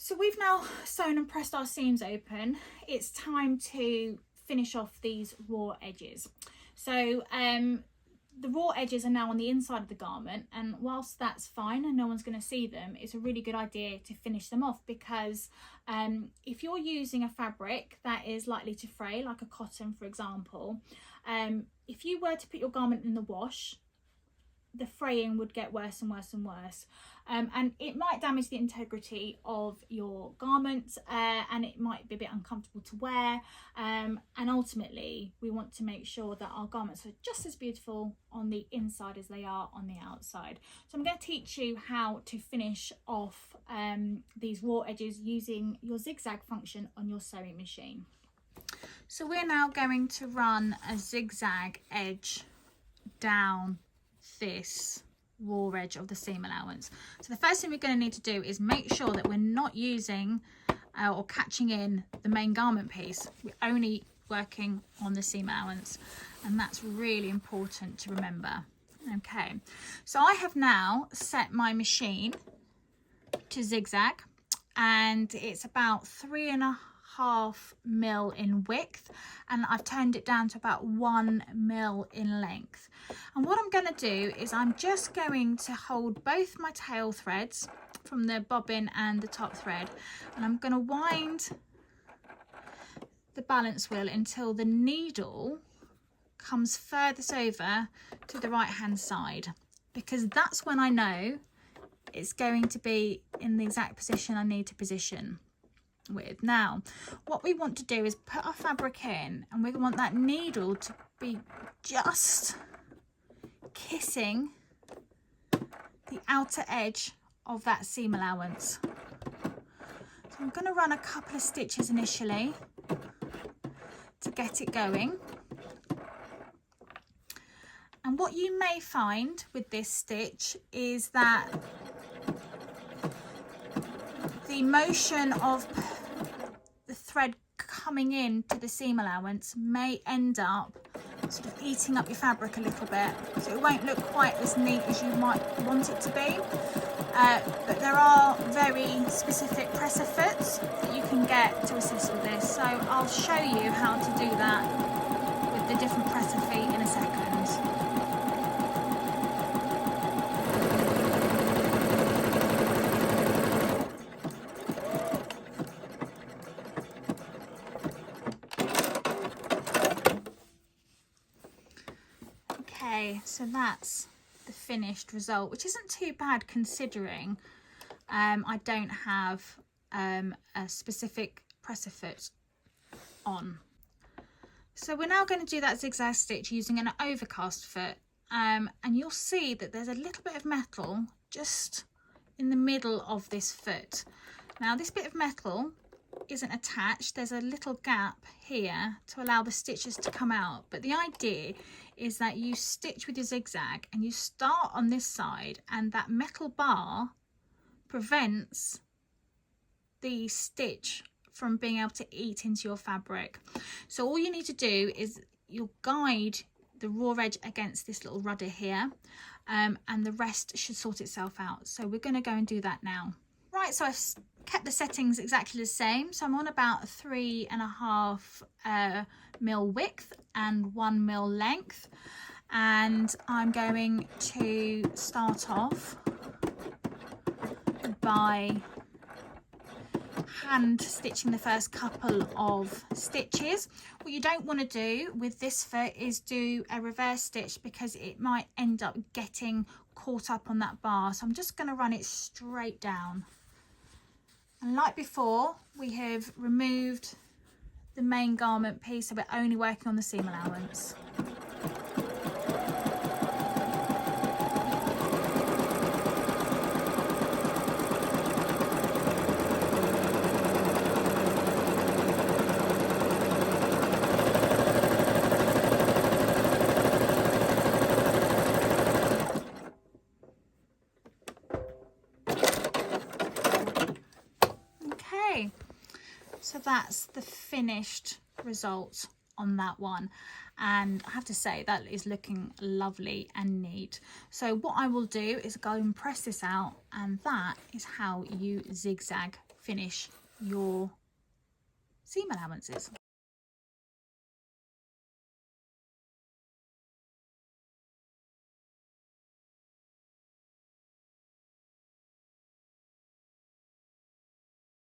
So we've now sewn and pressed our seams open. It's time to finish off these raw edges. So the raw edges are now on the inside of the garment, and whilst that's fine and no one's going to see them, it's a really good idea to finish them off, because if you're using a fabric that is likely to fray, like a cotton for example, if you were to put your garment in the wash, the fraying would get worse and worse and worse, and it might damage the integrity of your garment, and it might be a bit uncomfortable to wear, and ultimately we want to make sure that our garments are just as beautiful on the inside as they are on the outside. So I'm going to teach you how to finish off these raw edges using your zigzag function on your sewing machine. So we're now going to run a zigzag edge down this raw edge of the seam allowance. So the first thing we're going to need to do is make sure that we're not using or catching in the main garment piece. We're only working on the seam allowance, and that's really important to remember. Okay, so I have now set my machine to zigzag, and it's about 3.5 mil in width, and I've turned it down to about 1 mil in length. And what I'm going to do is I'm just going to hold both my tail threads from the bobbin and the top thread, and I'm going to wind the balance wheel until the needle comes furthest over to the right hand side, because that's when I know it's going to be in the exact position I need to position with. Now what we want to do is put our fabric in, and we want that needle to be just kissing the outer edge of that seam allowance. So I'm going to run a couple of stitches initially to get it going, and what you may find with this stitch is that the motion of the thread coming in to the seam allowance may end up sort of eating up your fabric a little bit, so it won't look quite as neat as you might want it to be, but there are very specific presser foots that you can get to assist with this, so I'll show you how to do that with the different presser feet in a second. Okay, so that's the finished result, which isn't too bad considering I don't have a specific presser foot on. So we're now going to do that zigzag stitch using an overcast foot, and you'll see that there's a little bit of metal just in the middle of this foot. Now this bit of metal isn't attached, there's a little gap here to allow the stitches to come out, but the idea is that you stitch with your zigzag and you start on this side, and that metal bar prevents the stitch from being able to eat into your fabric. So all you need to do is you'll guide the raw edge against this little rudder here, and the rest should sort itself out. So we're going to go and do that now. Right, so I've kept the settings exactly the same, so I'm on about 3.5 mil width and 1 mil length, and I'm going to start off by hand stitching the first couple of stitches. What you don't want to do with this foot is do a reverse stitch, because it might end up getting caught up on that bar, so I'm just going to run it straight down. And like before, we have removed the main garment piece, so we're only working on the seam allowance. So that's the finished result on that one, and I have to say that is looking lovely and neat. So what I will do is go and press this out, and that is how you zigzag finish your seam allowances.